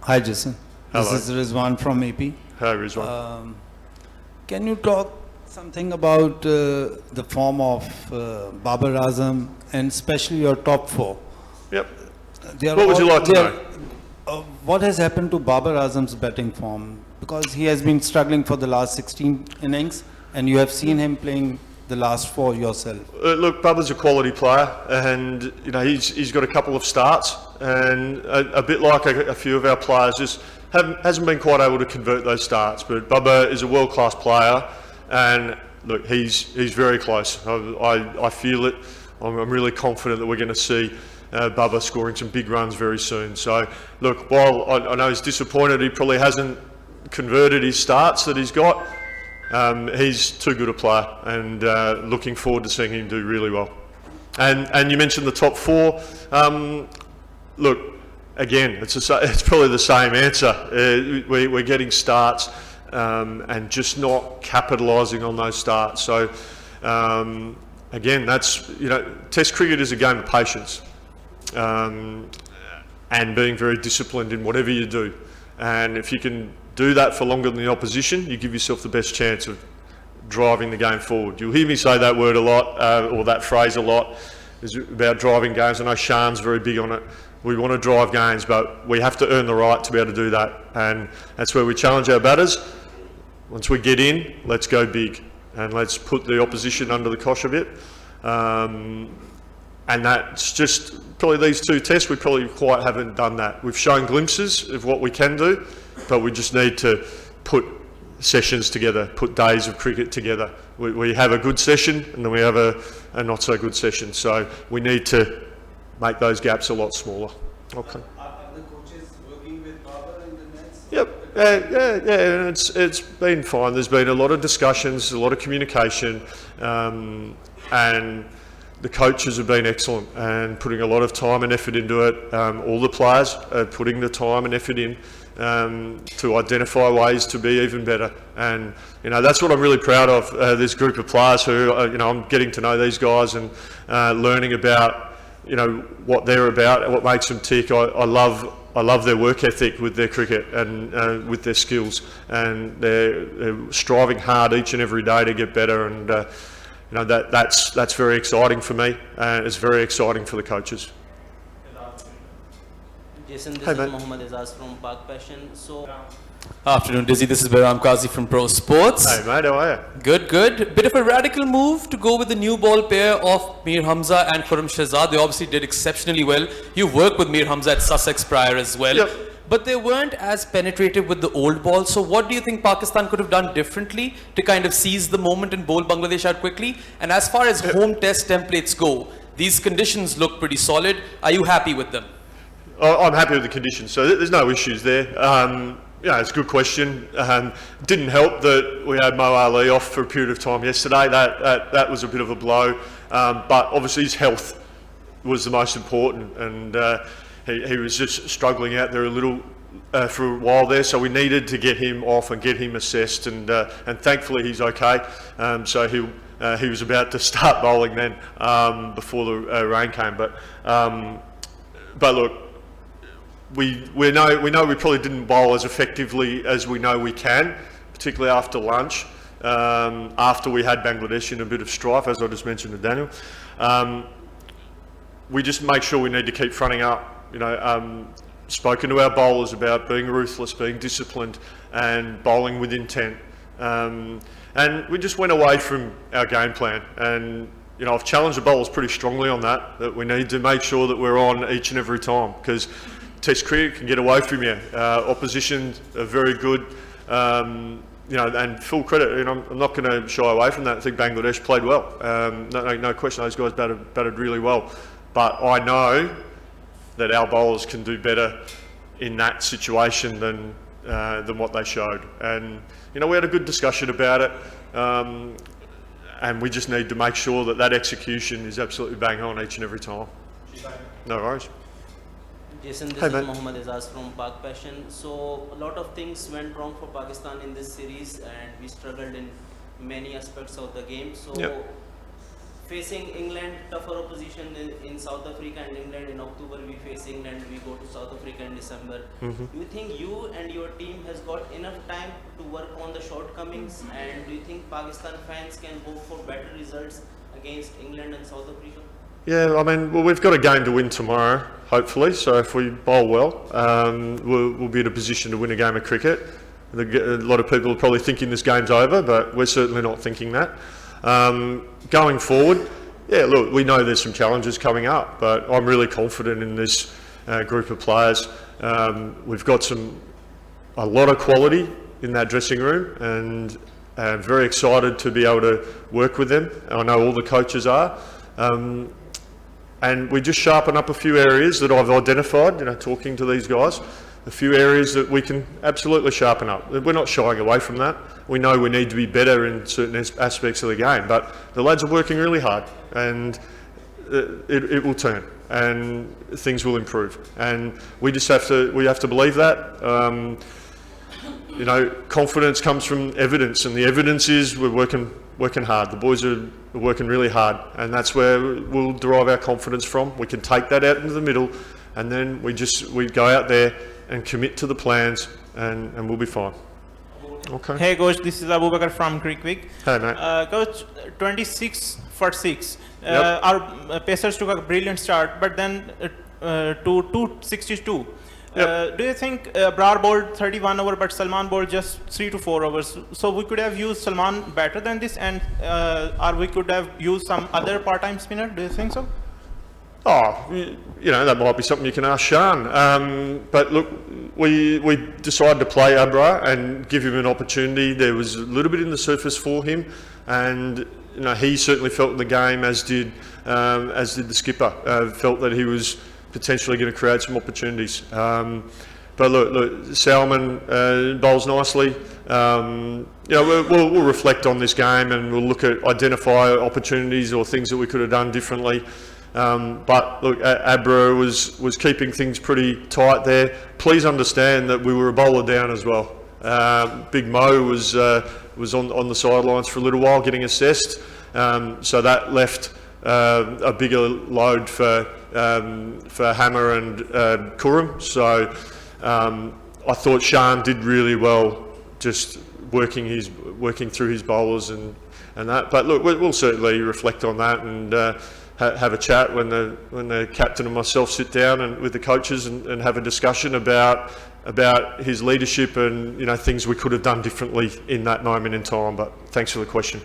Hi, Jason. Hello. This is Rizwan from AP. Hi, Rizwan. Can you talk something about the form of Babar Azam and especially your top four? Yep. What would you like to know? What has happened to Babar Azam's batting form? Because he has been struggling for the last 16 innings, and you have seen him playing the last 4 yourself. Look, Babar's a quality player, and he's got a couple of starts, and a bit like a few of our players, just hasn't been quite able to convert those starts. But Babar is a world-class player, and look, he's very close. I feel it. I'm really confident that we're going to see Babar scoring some big runs very soon. So, look, while I know he's disappointed, he probably hasn't converted his starts that he's got. He's too good a player, and looking forward to seeing him do really well. And you mentioned the top four. Look, again, it's probably the same answer. We're getting starts and just not capitalising on those starts. So again, that's Test cricket is a game of patience and being very disciplined in whatever you do. And if you can do that for longer than the opposition, you give yourself the best chance of driving the game forward. You'll hear me say that word a lot, or that phrase a lot, is about driving games. I know Sean's very big on it. We want to drive games, but we have to earn the right to be able to do that. And that's where we challenge our batters. Once we get in, let's go big. And let's put the opposition under the cosh a bit. And that's just, probably these two tests, we probably quite haven't done that. We've shown glimpses of what we can do, but we just need to put sessions together, put days of cricket together. We have a good session, and then we have a not so good session. So we need to make those gaps a lot smaller. Okay. Are the coaches working with Babar in the nets? Yep. Yeah. It's been fine. There's been a lot of discussions, a lot of communication, and the coaches have been excellent and putting a lot of time and effort into it. All the players are putting the time and effort in to identify ways to be even better. And that's what I'm really proud of. This group of players who I'm getting to know these guys and learning about what they're about and what makes them tick. I love their work ethic with their cricket and with their skills, and they're striving hard each and every day to get better. And that's very exciting for me, and it's very exciting for the coaches. Jason, this Hi, is mate. Mohammad Azaz from Park Passion. So, Afternoon, Dizzy. This is Baram Kazi from Pro Sports. Hey mate, how are you? Good. Bit of a radical move to go with the new ball pair of Mir Hamza and Khurram Shahzad. They obviously did exceptionally well. You've worked with Mir Hamza at Sussex prior as well. Yep. But they weren't as penetrative with the old ball. So what do you think Pakistan could have done differently to kind of seize the moment and bowl Bangladesh out quickly? And as far as home test templates go, these conditions look pretty solid. Are you happy with them? I'm happy with the conditions, so there's no issues there. It's a good question. Didn't help that we had Mo Ali off for a period of time yesterday. That was a bit of a blow, but obviously his health was the most important, and he was just struggling out there a little for a while there. So we needed to get him off and get him assessed, and thankfully he's okay. So he was about to start bowling then before the rain came, but look. We know we probably didn't bowl as effectively as we know we can, particularly after lunch, after we had Bangladesh in a bit of strife, as I just mentioned to Daniel. We just make sure we need to keep fronting up. Spoken to our bowlers about being ruthless, being disciplined, and bowling with intent. And we just went away from our game plan. And I've challenged the bowlers pretty strongly on that we need to make sure that we're on each and every time, because Test cricket can get away from you. Opposition are very good, and full credit. I'm not going to shy away from that. I think Bangladesh played well. No question, those guys batted really well. But I know that our bowlers can do better in that situation than what they showed. And we had a good discussion about it, and we just need to make sure that execution is absolutely bang on each and every time. No worries. Jason, this Hi, is mate. Mohammad Azaz from Park Passion. So, a lot of things went wrong for Pakistan in this series, and we struggled in many aspects of the game. So, Yep. facing England, tougher opposition in South Africa and England. In October we face England, we go to South Africa in December. Do you think you and your team has got enough time to work on the shortcomings, and do you think Pakistan fans can hope for better results against England and South Africa? Yeah, I mean, well, we've got a game to win tomorrow, hopefully. So if we bowl well, we'll be in a position to win a game of cricket. A lot of people are probably thinking this game's over, but we're certainly not thinking that. Going forward, yeah, look, we know there's some challenges coming up, but I'm really confident in this group of players. We've got a lot of quality in that dressing room, and very excited to be able to work with them. I know all the coaches are. And we just sharpen up a few areas that I've identified, talking to these guys, a few areas that we can absolutely sharpen up. We're not shying away from that. We know we need to be better in certain aspects of the game, but the lads are working really hard, and it will turn, and things will improve. And we just have to believe that. Confidence comes from evidence, and the evidence is we're working hard. The boys are working really hard, and that's where we'll derive our confidence from. We can take that out into the middle, and then we go out there and commit to the plans, and we'll be fine. Okay. Hey coach, this is Abubakar from Creekwick. Hey mate. Coach, 26 for 6. Yep. Our Pacers took a brilliant start, but then to 262. Yep. Do you think Brar bowled 31 over, but Salman bowled just 3 to 4 overs? So we could have used Salman better than this, and or we could have used some other part-time spinner. Do you think so? Oh, that might be something you can ask Shan. But look, we decided to play Abra and give him an opportunity. There was a little bit in the surface for him, and he certainly felt in the game, as did the skipper. Felt that he was potentially going to create some opportunities. But look, Salman bowls nicely. We'll reflect on this game, and we'll identify opportunities or things that we could have done differently. But look, Abra was keeping things pretty tight there. Please understand that we were a bowler down as well. Big Mo was on the sidelines for a little while getting assessed, so that left a bigger load for Hammer and Kurum. So I thought Shan did really well, just working through his bowlers and that. But look, we'll certainly reflect on that and have a chat when the captain and myself sit down and with the coaches and have a discussion about his leadership and things we could have done differently in that moment in time. But thanks for the question.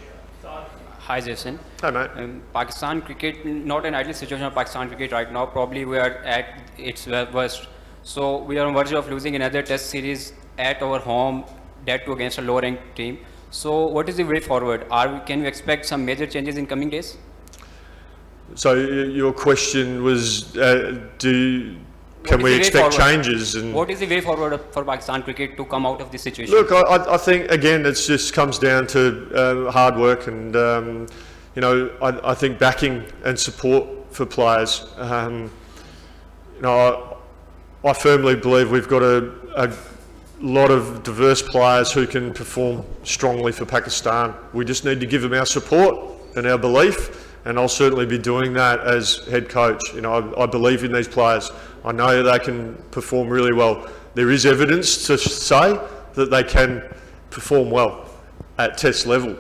Hi Jason. Hi mate. Pakistan cricket, not an ideal situation of Pakistan cricket right now. Probably we are at its worst. So we are on verge of losing another test series at our home, that too against a lower ranked team. So what is the way forward? Can we expect some major changes in coming days? So your question was, can we expect changes? And what is the way forward for Pakistan cricket to come out of this situation? look, I think again it just comes down to hard work, and I think backing and support for players. I firmly believe we've got a lot of diverse players who can perform strongly for Pakistan. We just need to give them our support and our belief. And I'll certainly be doing that as head coach. I believe in these players. I know they can perform really well. There is evidence to say that they can perform well at test level.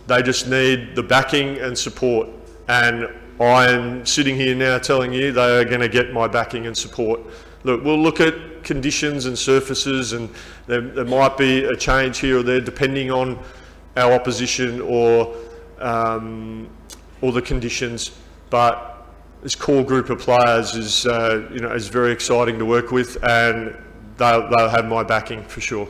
They just need the backing and support. And I am sitting here now telling you they are going to get my backing and support. Look, we'll look at conditions and surfaces, and there might be a change here or there depending on our opposition or the conditions, but this core group of players is very exciting to work with, and they'll have my backing for sure.